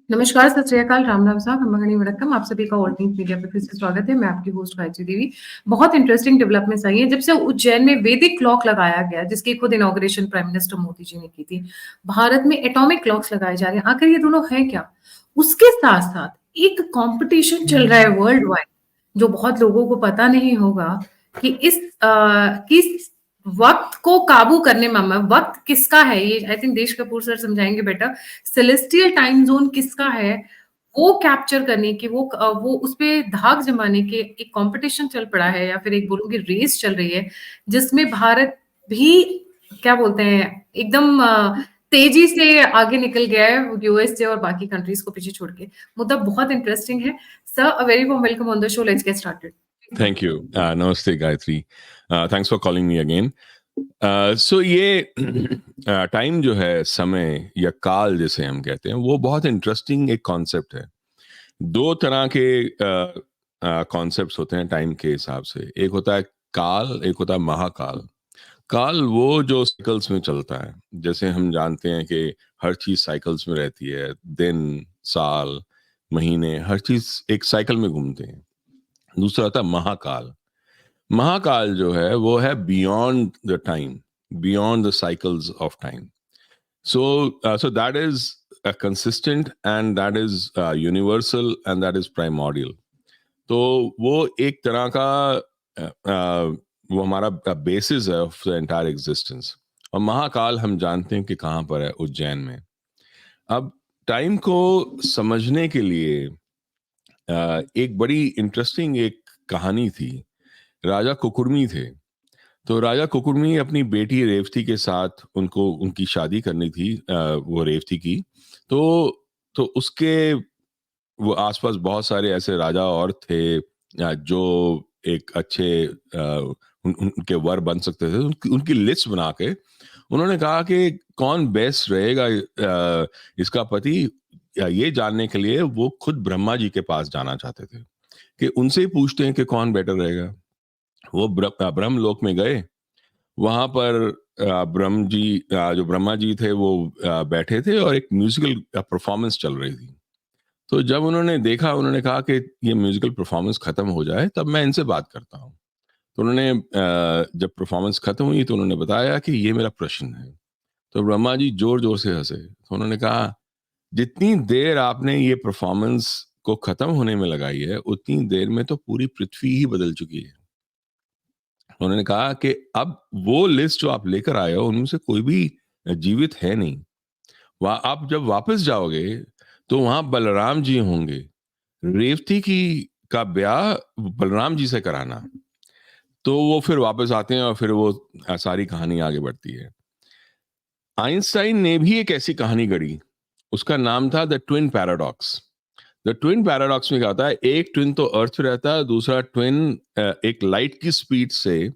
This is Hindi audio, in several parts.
नमस्कार, सत श्री अकाल, राम राम साहब, नमः वड़क्कम। आप सभी का ऑल न्यूज़ मीडिया पे फिर से स्वागत है। मैं आपकी होस्ट गायत्री देवी। बहुत इंटरेस्टिंग डेवलपमेंट्स आई हैं जब से उज्जैन में वैदिक क्लॉक लगाया गया, जिसकी खुद inauguration prime minister Modi ji ने की थी। भारत में एटॉमिक क्लॉक्स लगाए जा रहे हैं। आखिर ये दोनों है क्या? उसके साथ-साथ एक कॉम्पिटिशन चल रहा है वर्ल्ड वाइड, जो बहुत लोगों को पता नहीं होगा कि किस वक्त को काबू करने में वक्त किसका है। ये आई थिंक देश कपूर सर समझाएंगे बेटर। सेलेस्टियल टाइम जोन किसका है, वो कैप्चर करने की, वो उस पे धाक जमाने के एक कंपटीशन चल पड़ा है, या फिर एक बोलूंगी रेस चल रही है, जिसमें भारत भी क्या बोलते हैं एकदम तेजी से आगे निकल गया है यूएस से और बाकी कंट्रीज को पीछे छोड़ के। मुद्दा बहुत इंटरेस्टिंग है। Sir, a very warm welcome on the show. Let's get started. Thank you. Namaste, Gayatri. Thanks for calling me again. So ये टाइम जो है, समय या काल जिसे हम कहते हैं, वो बहुत इंटरेस्टिंग एक कॉन्सेप्ट है। दो तरह के कॉन्सेप्ट्स होते हैं टाइम के हिसाब से। एक होता है काल, एक होता है महाकाल। काल वो जो साइकिल्स में चलता है, जैसे हम जानते हैं कि हर चीज साइकिल्स में रहती है। दिन, साल, महीने, हर चीज एक साइकिल में घूमते हैं। दूसरा होता है महाकाल। महाकाल जो है वो है beyond the time, beyond the cycles of time. So that is consistent, and that is universal, and that is primordial. तो वो एक तरह का वो हमारा बेसिस है ऑफ द एंटायर एग्जिस्टेंस। और महाकाल हम जानते हैं कि कहाँ पर है, उज्जैन में। अब टाइम को समझने के लिए एक बड़ी इंटरेस्टिंग एक कहानी थी। राजा कुकुरमी थे। तो राजा कुकुरमी अपनी बेटी रेवती के साथ, उनको उनकी शादी करनी थी, वो रेवती की। तो तो उसके वो आसपास बहुत सारे ऐसे राजा और थे जो एक अच्छे उनके वर बन सकते थे। उनकी लिस्ट बना के उन्होंने कहा कि कौन बेस्ट रहेगा इसका पति, या ये जानने के लिए वो खुद ब्रह्मा जी के पास जाना चाहते थे कि उनसे ही पूछते हैं कि कौन बेटर रहेगा। वो ब्रह्म लोक में गए। वहां पर जो ब्रह्मा जी थे वो बैठे थे और एक म्यूजिकल परफॉर्मेंस चल रही थी। तो जब उन्होंने देखा, उन्होंने कहा कि ये म्यूजिकल परफॉर्मेंस खत्म हो जाए तब मैं इनसे बात करता हूँ। तो उन्होंने जब परफॉर्मेंस खत्म हुई तो उन्होंने बताया कि ये मेरा प्रश्न है। तो ब्रह्मा जी जोर जोर से हंसे। तो उन्होंने कहा, जितनी देर आपने ये परफॉर्मेंस को खत्म होने में लगाई है, उतनी देर में तो पूरी पृथ्वी ही बदल चुकी है। उन्होंने कहा कि अब वो लिस्ट जो आप लेकर आए हो, उनमें से कोई भी जीवित है नहीं। वहां आप जब वापस जाओगे तो वहां बलराम जी होंगे। रेवती की का ब्याह बलराम जी से कराना। तो वो फिर वापस आते हैं और फिर वो सारी कहानी आगे बढ़ती है। आइंस्टाइन ने भी एक ऐसी कहानी गढ़ी। उसका नाम था the twin paradox. The twin paradox में क्या होता है, एक ट्विन तो अर्थ पे रहता है, दूसरा ट्विन एक लाइट की स्पीड से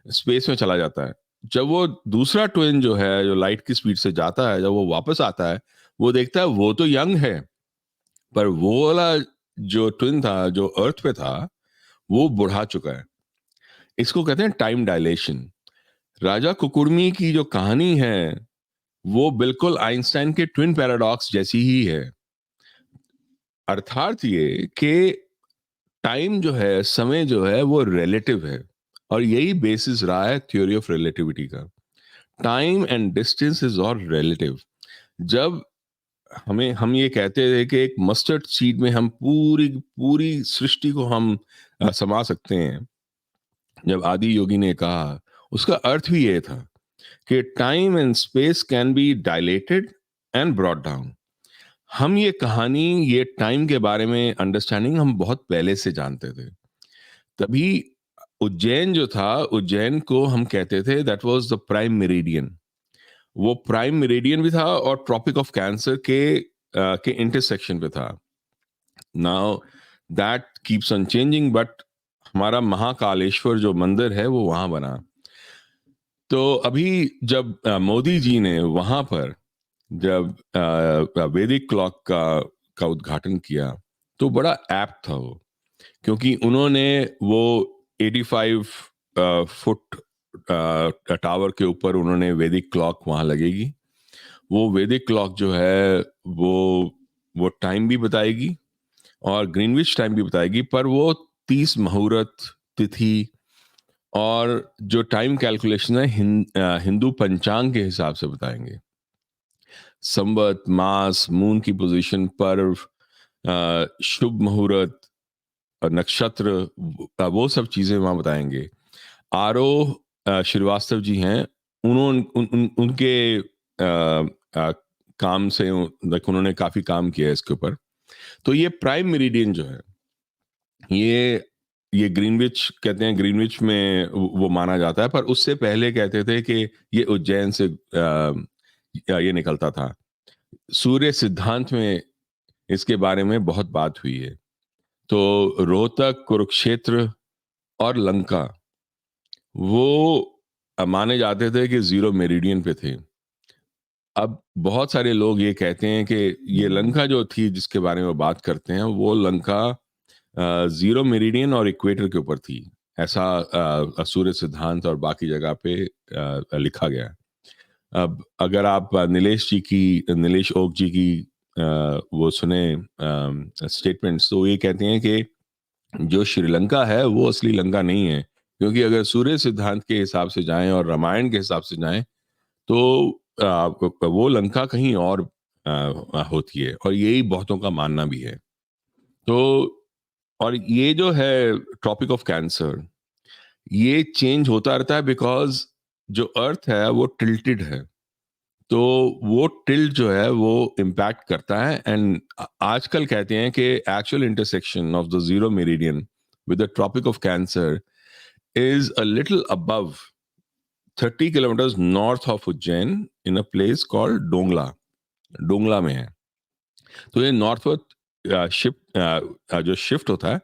स्पेस में चला जाता है। जब वो दूसरा ट्विन जो है, जो लाइट की स्पीड से जाता है, जब वो वापस आता है, वो देखता है वो तो यंग है, पर वो वाला जो ट्विन था, जो अर्थ पे था, वो बुढ़ा चुका है। इसको कहते हैं टाइम डायलेशन। राजा कुकुरमी की जो कहानी है वो बिल्कुल आइंस्टाइन के ट्विन पैराडॉक्स जैसी ही है। अर्थात ये कि टाइम जो है, समय जो है, वो रिलेटिव है। और यही बेसिस रहा है थ्योरी ऑफ रिलेटिविटी का। Time and distance is all relative. जब हम ये कहते थे कि एक मस्टर्ड सीड में हम पूरी पूरी सृष्टि को हम समा सकते हैं, जब आदि योगी ने कहा, उसका अर्थ भी ये था कि time and space can be dilated and brought down. हम ये कहानी, ये टाइम के बारे में अंडरस्टैंडिंग हम बहुत पहले से जानते थे। तभी उज्जैन जो था, उज्जैन को हम कहते थे that was the prime meridian. वो प्राइम मेरिडियन भी था और ट्रॉपिक ऑफ कैंसर के इंटरसेक्शन पे था। Now that keeps on changing, but हमारा महाकालेश्वर जो मंदिर है वो वहां बना। तो अभी जब मोदी जी ने वहां पर जब वैदिक क्लॉक का उद्घाटन किया, तो बड़ा ऐप्ट था वो, क्योंकि उन्होंने वो 85 फुट टावर के ऊपर उन्होंने वैदिक क्लॉक वहां लगेगी। वो वैदिक क्लॉक जो है वो वो टाइम भी बताएगी और ग्रीनविच टाइम भी बताएगी, पर वो 30 मुहूर्त, तिथि और जो टाइम कैलकुलेशन है हिंदू पंचांग के हिसाब से बताएंगे। संवत, मास, मून की पोजीशन, पर्व, शुभ मुहूर्त, नक्षत्र, वो सब चीजें वहां बताएंगे। आरोह श्रीवास्तव जी हैं, उनके अ, काम से उन्होंने काफी काम किया है इसके ऊपर। तो ये प्राइम मेरिडियन जो है, ये ये ग्रीनविच कहते हैं, ग्रीनविच में वो माना जाता है, पर उससे पहले कहते थे कि ये उज्जैन से ये निकलता था। सूर्य सिद्धांत में इसके बारे में बहुत बात हुई है। तो रोहतक, कुरुक्षेत्र और लंका, वो माने जाते थे कि जीरो मेरिडियन पे थे। अब बहुत सारे लोग ये कहते हैं कि ये लंका जो थी जिसके बारे में बात करते हैं, वो लंका जीरो मेरिडियन और इक्वेटर के ऊपर थी। ऐसा सूर्य सिद्धांत और बाकी जगह पे लिखा गया है। अब अगर आप नीलेश ओक जी की वो सुने स्टेटमेंट्स, तो ये कहते हैं कि जो श्रीलंका है वो असली लंका नहीं है, क्योंकि अगर सूर्य सिद्धांत के हिसाब से जाएं और रामायण के हिसाब से जाएं, तो वो लंका कहीं और होती है, और यही बहुतों का मानना भी है। तो और ये जो है ट्रॉपिक ऑफ कैंसर, ये चेंज होता रहता है बिकॉज जो अर्थ है वो टिल्टेड है। तो वो टिल्ट जो है वो इम्पैक्ट करता है, एंड आजकल कहते हैं कि actual intersection of the zero meridian with the tropic of cancer is a little above 30 kilometres north of Ujjain in a place called Dongla. Dongla में है। तो ये नॉर्थवर्ड जो शिफ्ट होता है,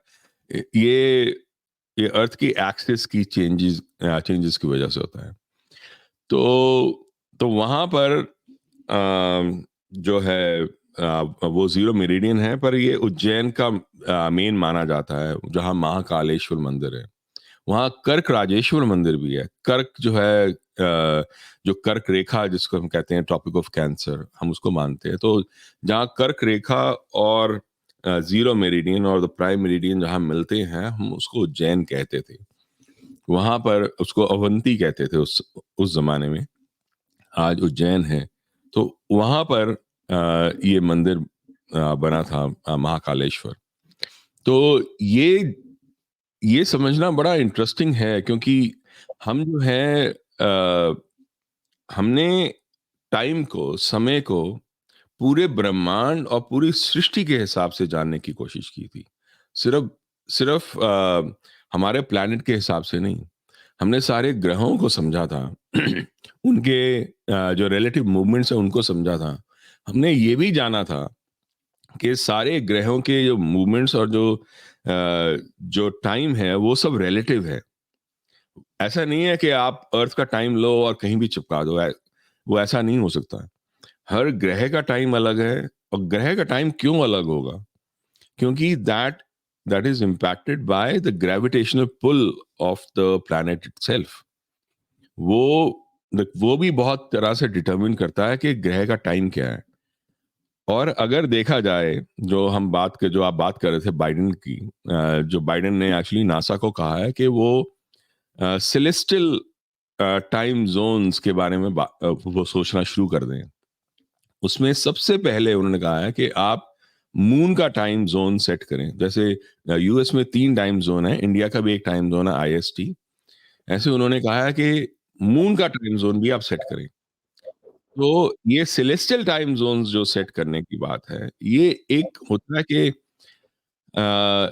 ये अर्थ की एक्सिस की चेंजेस की वजह से होता है। तो वहां पर जो है वो जीरो मेरिडियन है, पर ये उज्जैन का मेन माना जाता है, जहां महाकालेश्वर मंदिर है। वहां कर्क राजेश्वर मंदिर भी है। कर्क जो है जो कर्क रेखा जिसको हम कहते हैं ट्रॉपिक ऑफ कैंसर, हम उसको मानते हैं। तो जहाँ कर्क रेखा और जीरो मेरिडियन और द प्राइम मेरिडियन जहाँ मिलते हैं, हम उसको उज्जैन कहते थे। वहां पर उसको अवंती कहते थे उस जमाने में। आज उज्जैन है। तो वहां पर ये मंदिर बना था, महाकालेश्वर। तो ये समझना बड़ा इंटरेस्टिंग है, क्योंकि हम जो है हमने टाइम को, समय को पूरे ब्रह्मांड और पूरी सृष्टि के हिसाब से जानने की कोशिश की थी। सिर्फ सिर्फ हमारे प्लैनेट के हिसाब से नहीं। हमने सारे ग्रहों को समझा था उनके जो रिलेटिव मूवमेंट्स है उनको समझा था। हमने ये भी जाना था कि सारे ग्रहों के जो मूवमेंट्स और जो टाइम है वो सब रिलेटिव है। ऐसा नहीं है कि आप अर्थ का टाइम लो और कहीं भी चिपका दो, वो ऐसा नहीं हो सकता। हर ग्रह का टाइम अलग है, और ग्रह का टाइम क्यों अलग होगा? क्योंकि that is impacted by the gravitational pull of the planet itself. वो भी बहुत तरह से डिटरमिन करता है कि ग्रह का टाइम क्या है। और अगर देखा जाए, जो आप बात कर रहे थे बाइडेन की, जो बाइडेन ने एक्चुअली नासा को कहा है कि वो सेलेस्टियल टाइम जोन्स के बारे में वो सोचना शुरू कर दें। उसमें सबसे पहले उन्होंने कहा है कि आप मून का टाइम जोन सेट करें। जैसे यूएस में 3 टाइम जोन है, इंडिया का भी एक टाइम जोन है आईएसटी। ऐसे उन्होंने कहा है कि मून का टाइम जोन भी आप सेट करें। तो ये सेलेस्टियल टाइम जोन्स जो सेट करने की बात है, ये एक होता है कि अ,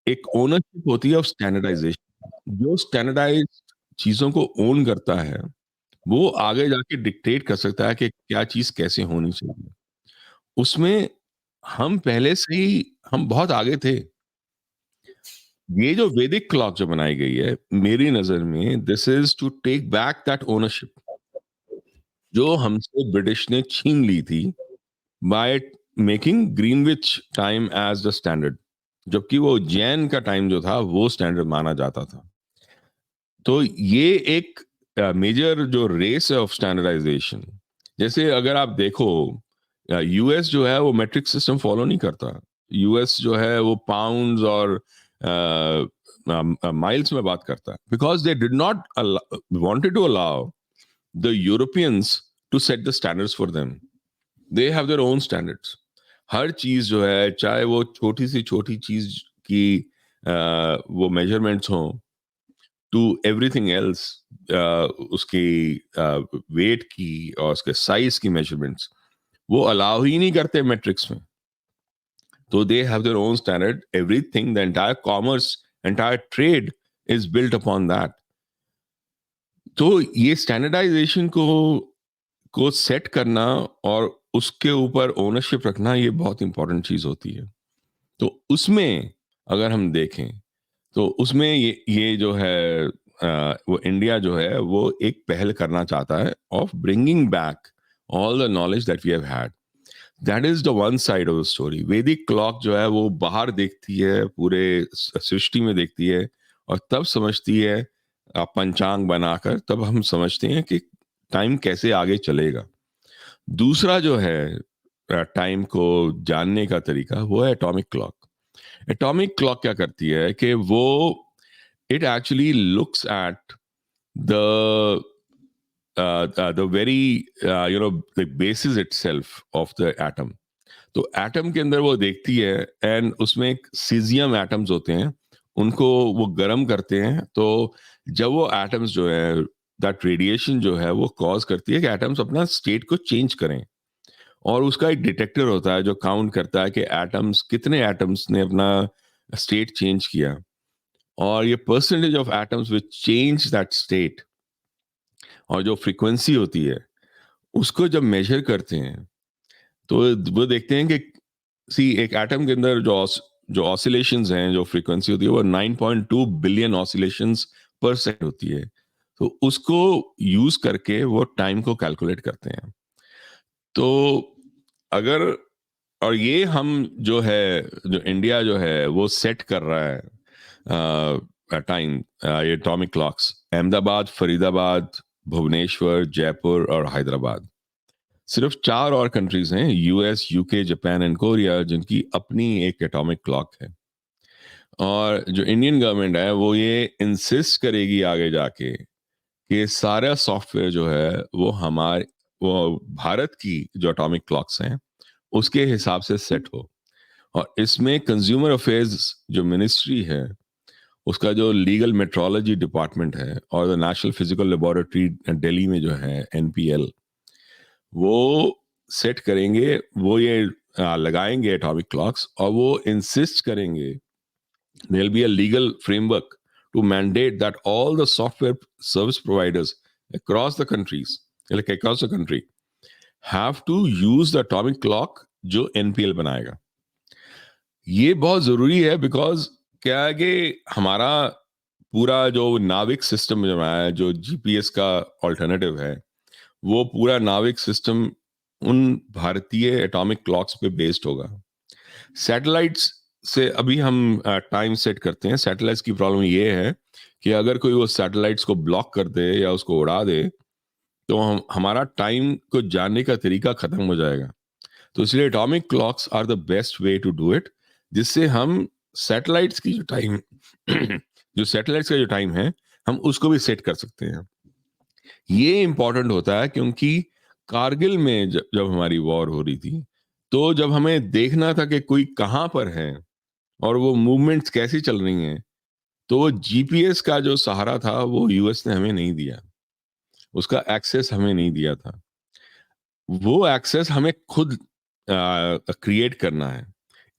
एक ओनरशिप होती है ऑफ स्टैंडर्डाइजेशन। जो स्टैंडर्डाइज्ड चीजों को ओन करता है, वो आगे जाके डिक्टेट कर सकता है कि क्या चीज कैसे होनी चाहिए। उसमें हम पहले से ही हम बहुत आगे थे। ये जो वैदिक क्लॉक जो बनाई गई है, मेरी नजर में this is to take back that ownership जो हमसे ब्रिटिश ने छीन ली थी, by making Greenwich time as the standard. जबकि वो जैन का टाइम जो था वो स्टैंडर्ड माना जाता था। तो ये एक मेजर जो रेस है ऑफ स्टैंडर्डाइजेशन। जैसे अगर आप देखो, यूएस जो है वो मेट्रिक सिस्टम फॉलो नहीं करता। यूएस जो है वो पाउंड्स और माइल्स में बात करता है, because they did not wanted to allow the Europeans to set the standards for them. They have their own standards. हर चीज जो है, चाहे वो छोटी सी छोटी चीज की वो मेजरमेंट्स हों, टू एवरीथिंग एल्स, उसकी वेट की और उसके साइज की मेजरमेंट्स, वो अलाउ ही नहीं करते मैट्रिक्स में। तो दे have their own standard, everything, the entire commerce, entire trade is built upon that. तो ये स्टैंडर्डाइजेशन को सेट करना और उसके ऊपर ओनरशिप रखना, ये बहुत इंपॉर्टेंट चीज होती है। तो उसमें अगर हम देखें तो उसमें ये जो है वो इंडिया जो है वो एक पहल करना चाहता है of bringing back all the knowledge that we have had. That is the one side of the story. Vedic clock जो है वो बाहर देखती है, पूरे सृष्टि में देखती है, और तब समझती है, पंचांग बनाकर तब हम समझते हैं कि टाइम कैसे आगे चलेगा। दूसरा जो है टाइम को जानने का तरीका, वो है एटॉमिक क्लॉक। एटॉमिक क्लॉक क्या करती है कि वो it actually looks at the the very the basis itself of the atom. तो एटम के अंदर वो देखती है, एंड उसमें सीजियम एटम्स होते हैं, उनको वो गर्म करते हैं। तो जब वो एटम्स जो है, दैट रेडिएशन जो है वो कॉज करती है कि एटम्स अपना स्टेट को चेंज करें, और उसका एक डिटेक्टर होता है जो काउंट करता है कि एटम्स, कितने एटम्स ने अपना स्टेट चेंज किया, और ये percentage of atoms which change that state, और जो फ्रीक्वेंसी होती है उसको जब मेजर करते हैं तो वो देखते हैं कि सी एक एटम के अंदर जो ऑसिलेशंस हैं, जो फ्रीक्वेंसी होती है, वो 9.2 बिलियन ऑसिलेशंस पर सेकंड होती है। तो उसको यूज करके वो टाइम को कैलकुलेट करते हैं। तो अगर, और ये हम जो है, जो इंडिया जो है वो सेट कर रहा है टाइम, ये एटॉमिक क्लॉक्स, अहमदाबाद, फरीदाबाद, भुवनेश्वर, जयपुर और हैदराबाद, सिर्फ 4 और कंट्रीज हैं, US, UK, Japan and Korea, जिनकी अपनी एक एटॉमिक क्लॉक है। और जो इंडियन गवर्नमेंट है वो ये इंसिस्ट करेगी आगे जाके कि सारा सॉफ्टवेयर जो है वो भारत की जो एटॉमिक क्लॉक्स हैं उसके हिसाब से सेट हो। और इसमें कंज्यूमर अफेयर्स जो मिनिस्ट्री है, उसका जो लीगल मेट्रोलॉजी डिपार्टमेंट है, और the national physical laboratory Delhi में जो है एनपीएल, वो सेट करेंगे, वो ये लगाएंगे एटॉमिक क्लॉक्स, और वो इंसिस्ट करेंगे, there will be a legal framework to mandate that all the software service providers across the countries, like across the country, have to use the atomic clock जो एनपीएल बनाएगा। ये बहुत जरूरी है, बिकॉज क्या है कि हमारा पूरा जो नाविक सिस्टम जो है, जो जीपीएस का ऑल्टरनेटिव है, वो पूरा नाविक सिस्टम उन भारतीय एटॉमिक क्लॉक्स पे बेस्ड होगा। सैटेलाइट्स से अभी हम टाइम सेट करते हैं। सैटेलाइट्स की प्रॉब्लम ये है कि अगर कोई वो सैटेलाइट्स को ब्लॉक कर दे या उसको उड़ा दे, तो हमारा टाइम को जानने का तरीका खत्म हो जाएगा। तो इसलिए atomic clocks are the best way to do it, जिससे हम सैटेलाइट्स की जो टाइम जो सैटेलाइट्स का जो टाइम है, हम उसको भी सेट कर सकते हैं। ये इंपॉर्टेंट होता है क्योंकि कारगिल में जब हमारी वॉर हो रही थी, तो जब हमें देखना था कि कोई कहां पर है और वो मूवमेंट्स कैसी चल रही हैं, तो वो जीपीएस का जो सहारा था वो यूएस ने हमें नहीं दिया, उसका एक्सेस हमें नहीं दिया था। वो एक्सेस हमें खुद क्रिएट करना है।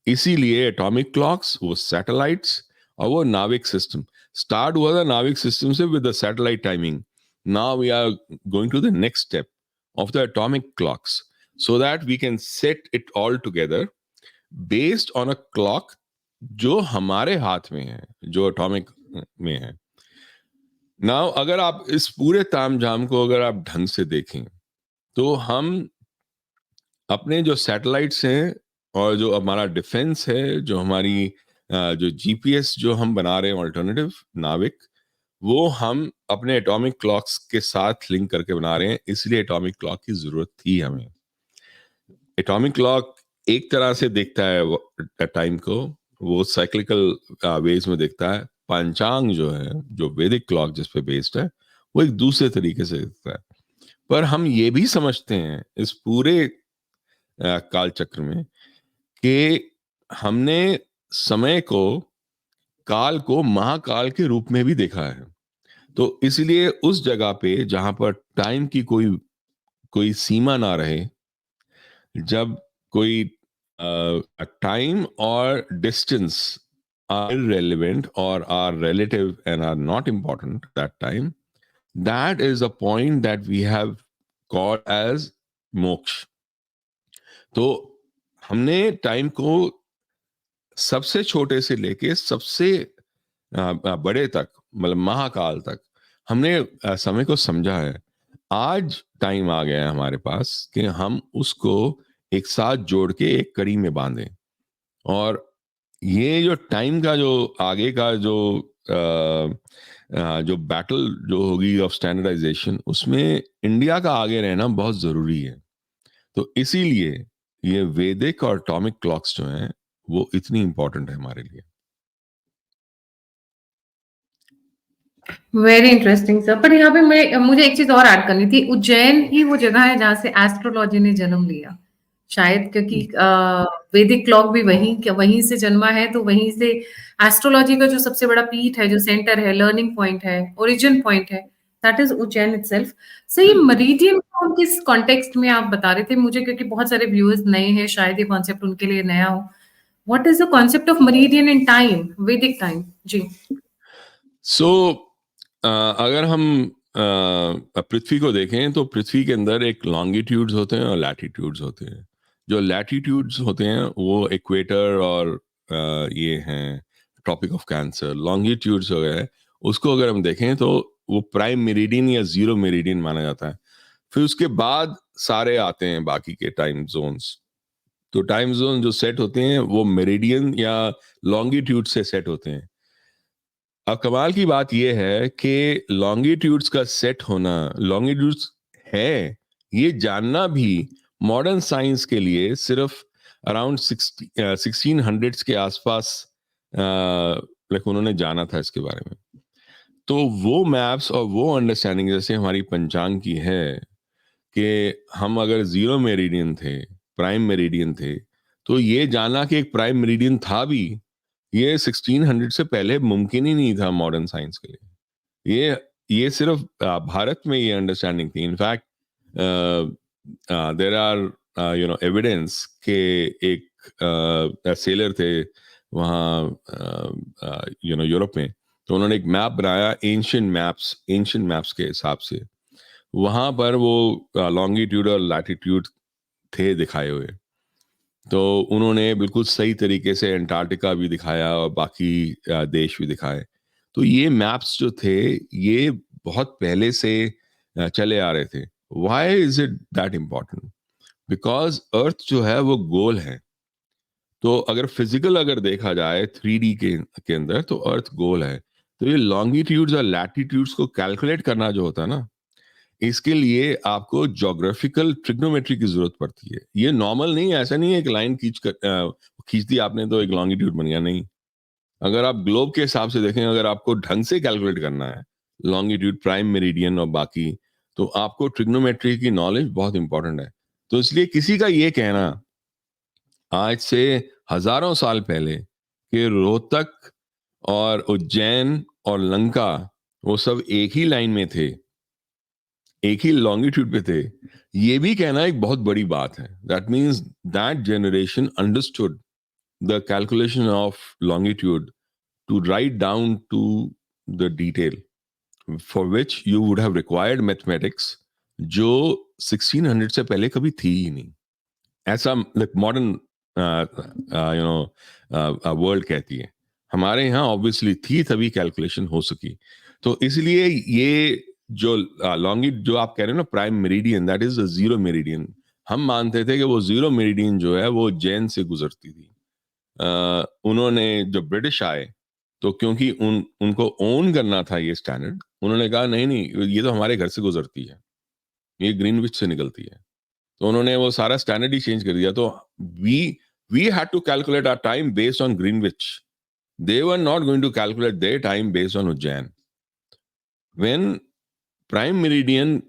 इसीलिए एटॉमिक क्लॉक्स, वो सैटेलाइट्स और वो नाविक सिस्टम, स्टार्ट हुआ था नाविक सिस्टम से with the satellite timing. Now we are going to the next step of the atomic clocks, so that we can set it all together based on a clock जो हमारे हाथ में है, जो एटॉमिक में है। नाउ अगर आप इस पूरे तामझाम को अगर आप ढंग से देखें, तो हम अपने जो सैटेलाइट्स हैं और जो हमारा डिफेंस है, जो हमारी जो जीपीएस जो हम बना रहे हैं ऑल्टरनेटिव नाविक, वो हम अपने एटॉमिक क्लॉक्स के साथ लिंक करके बना रहे हैं। इसलिए एटॉमिक क्लॉक की जरूरत थी हमें। एटॉमिक क्लॉक एक तरह से देखता है टाइम को, वो साइक्लिकल वेज में देखता है। पंचांग जो है, जो वैदिक क्लॉक जिस पे बेस्ड है, वो एक दूसरे तरीके से देखता है। पर हम ये भी समझते हैं इस पूरे काल चक्र में कि हमने समय को, काल को महाकाल के रूप में भी देखा है। तो इसलिए उस जगह पे जहां पर टाइम की कोई कोई सीमा ना रहे, जब कोई टाइम और distance are irrelevant or are relative and are not important at that time, that is a point that we have called as मोक्ष। तो हमने टाइम को सबसे छोटे से लेके सबसे बड़े तक, मतलब महाकाल तक हमने समय को समझा है। आज टाइम आ गया है हमारे पास कि हम उसको एक साथ जोड़ के एक कड़ी में बांधें। और ये जो टाइम का जो आगे का जो बैटल जो होगी ऑफ स्टैंडर्डाइजेशन, उसमें इंडिया का आगे रहना बहुत जरूरी है। तो इसीलिए ये वैदिक और एटॉमिक क्लॉक्स जो हैं वो इतनी इंपॉर्टेंट है हमारे लिए। Very interesting sir. पर यहाँ पे मुझे एक चीज और ऐड करनी थी। उज्जैन ही वो जगह है जहाँ से एस्ट्रोलॉजी ने जन्म लिया शायद, क्योंकि वैदिक क्लॉक भी वहीं से जन्मा है, तो वहीं से एस्ट्रोलॉजी का जो सबसे बड़ा पीठ है, जो सेंटर है, लर्निंग पॉइंट है, ओरिजिन पॉइंट है, दैट इज उज्जैन इटसेल्फ। सही मरीडियन को किस कॉन्टेक्स्ट में आप बता रहे थे मुझे, क्योंकि बहुत सारे व्यूअर्स नए हैं, शायद ये कॉन्सेप्ट उनके लिए नया हो। What is the concept of meridian in time, Vedic time? जी। सो अगर हम पृथ्वी को देखें तो पृथ्वी के अंदर एक लॉन्गिट्यूड्स होते हैं और लैटिट्यूड्स होते हैं। जो लैटिट्यूड्स होते हैं वो इक्वेटर और ये हैं ट्रॉपिक ऑफ कैंसर। लॉन्गिट्यूड्स हो गए, उसको अगर हम देखें तो वो प्राइम मेरिडियन या जीरो मेरिडियन माना जाता है। फिर उसके बाद सारे आते हैं बाकी के टाइम जोन्स। तो टाइम जोन जो सेट होते हैं वो मेरिडियन या लॉन्गिट्यूड से सेट होते हैं। अब कमाल की बात यह है कि लॉन्गिट्यूड्स का सेट होना, लॉन्गिट्यूड्स है ये जानना भी मॉडर्न साइंस के लिए सिर्फ अराउंड 1600s के आसपास लाइक उन्होंने जाना था इसके बारे में। तो वो मैप्स और वो अंडरस्टैंडिंग जैसे हमारी पंचांग की है कि हम अगर जीरो मेरिडियन थे, प्राइम मेरिडियन थे, तो ये जाना कि एक प्राइम मेरिडियन था भी, ये 1600 से पहले मुमकिन ही नहीं था मॉडर्न साइंस के लिए। ये सिर्फ भारत में ये अंडरस्टैंडिंग थी। इनफैक्ट देयर आर एविडेंस के एक सेलर थे वहाँ यूरोप में, तो उन्होंने एक मैप बनाया एंशियंट मैप्स के हिसाब से। वहां पर वो लॉन्गिट्यूड और लैटिट्यूड थे दिखाए हुए। तो उन्होंने बिल्कुल सही तरीके से अंटार्कटिका भी दिखाया और बाकी देश भी दिखाए। तो ये मैप्स जो थे ये बहुत पहले से चले आ रहे थे। Why is it that important? Because अर्थ जो है वो गोल है। तो अगर फिजिकल अगर देखा जाए 3D के अंदर, तो अर्थ गोल है। तो ये लॉन्गिट्यूड्स और लैटिट्यूड्स को कैलकुलेट करना जो होता है ना, इसके लिए आपको ज्योग्राफिकल ट्रिग्नोमेट्री की जरूरत पड़ती है। ये नॉर्मल नहीं है, ऐसा नहीं है एक लाइन खींच दी आपने तो एक लॉन्गिट्यूड बन गया, नहीं। अगर आप ग्लोब के हिसाब से देखें, अगर आपको ढंग से कैलकुलेट करना है लॉन्गिट्यूड, प्राइम मेरिडियन और बाकी, तो आपको ट्रिग्नोमेट्री की नॉलेज बहुत इंपॉर्टेंट है। तो इसलिए किसी का ये कहना आज से हजारों साल पहले कि रोहतक और उज्जैन और लंका वो सब एक ही लाइन में थे, एक ही लॉन्गिट्यूड पे थे, ये भी कहना एक बहुत बड़ी बात है। That means that generation understood the calculation of longitude to write down to the detail, for which you would have required mathematics, जो 1600 से पहले कभी थी ही नहीं। ऐसा मॉडर्न वर्ल्ड कहती है। हमारे यहाँ ऑब्वियसली थी, तभी कैलकुलेशन हो सकी। तो इसलिए ये जो लॉन्गी जो आप कह रहे हो ना, prime meridian, that is a zero meridian. हम मानते थे कि वो जीरो मेरिडियन जो है वो उज्जैन से गुजरती थी। उन्होंने जब ब्रिटिश आए, तो क्योंकि उनको ओन करना था ये स्टैंडर्ड, उन्होंने कहा नहीं नहीं, ये तो हमारे घर से गुजरती है, ये ग्रीनविच से निकलती है। तो उन्होंने वो सारा स्टैंडर्ड ही चेंज कर दिया। तो we had to calculate our time based on Greenwich. They were not going to calculate their time based on Ujjain. When prime meridian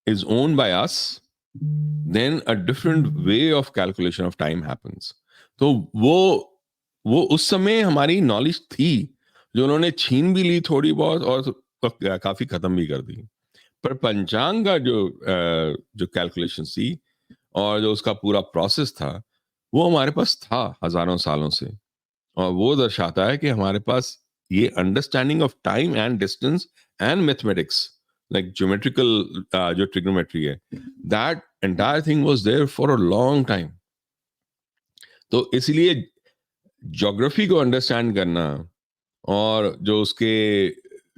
is owned by us, then a different way of calculation of time happens. तो वो उस समय हमारी नॉलेज थी जो उन्होंने छीन भी ली थोड़ी बहुत और काफी खत्म भी कर दी। पर पंचांग का जो कैलकुलेशन थी और जो उसका पूरा प्रोसेस था वो हमारे पास था हजारों सालों से, और वो दर्शाता है कि हमारे पास ये understanding of time and distance and mathematics like geometrical जो ट्रिग्नोमेट्री है, that entire thing was there for a long time. तो इसलिए ज्योग्राफी को अंडरस्टैंड करना और जो उसके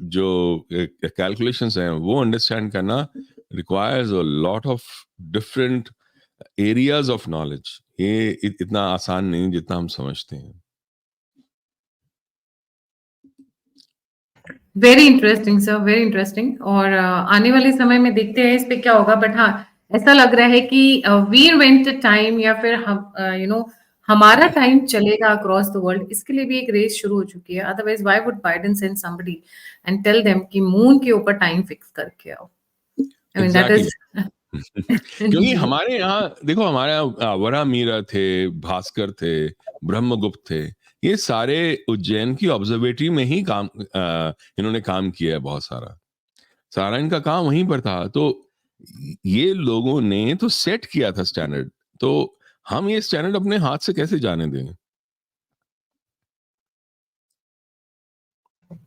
जो कैलकुलेशंस हैं वो अंडरस्टैंड करना requires a lot of different areas of knowledge. ये इतना आसान नहीं जितना हम समझते हैं। Very interesting sir, very interesting. और आने वाले समय में देखते हैं इस पे क्या होगा, बट हाँ ऐसा लग रहा है कि वी इन्वेंट टाइम, या फिर हम हमारा टाइम चलेगा अक्रॉस द वर्ल्ड, इसके लिए भी एक रेस शुरू हो चुकी है। Otherwise why would Biden send somebody and tell them कि मून के ऊपर टाइम फिक्स करके आओ? आई मीन दैट इज क्योंकि हमारे यहाँ देखो, हमारे यहाँ वरामीरा थे, भास्कर थे, ब्रह्मगुप्त थे, ये सारे उज्जैन की ऑब्जर्वेटरी में ही काम इन्होंने काम किया है। बहुत सारा इनका काम वहीं पर था। तो ये लोगों ने तो सेट किया था स्टैंडर्ड, तो हम ये स्टैंडर्ड अपने हाथ से कैसे जाने दें?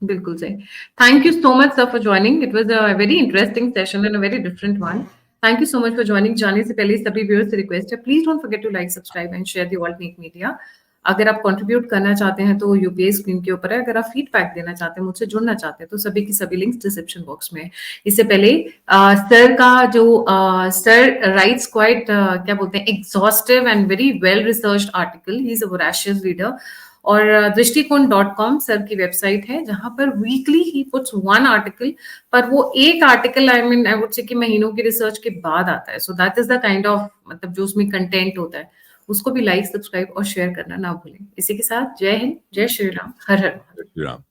बिल्कुल सही। Thank you so much sir for joining. It was a very interesting session and a very different one. Thank you so much for joining. जाने से पहले सभी व्यूअर्स से रिक्वेस्ट है, please don't forget to like, subscribe and share the alternate media. अगर आप कंट्रीब्यूट करना चाहते हैं तो यूपीआई स्क्रीन के ऊपर है। अगर आप फीडबैक देना चाहते हैं, मुझसे जुड़ना चाहते हैं, तो सभी की सभी लिंक्स डिस्क्रिप्शन बॉक्स में है। इससे पहले सर का जो सर राइट्स क्वाइट क्या बोलते हैं, exhaustive and very well researched article. He is a voracious reader. और दृष्टिकोण.com सर की वेबसाइट है, जहां पर weekly he puts one article, पर वो एक article I mean I would say कि महीनों की रिसर्च के बाद आता है। So that is the kind of मतलब जो उसमें कंटेंट होता है, उसको भी लाइक, सब्सक्राइब और शेयर करना ना भूलें। इसी के साथ जय हिंद, जय श्री राम, हर हर महादेव। राम।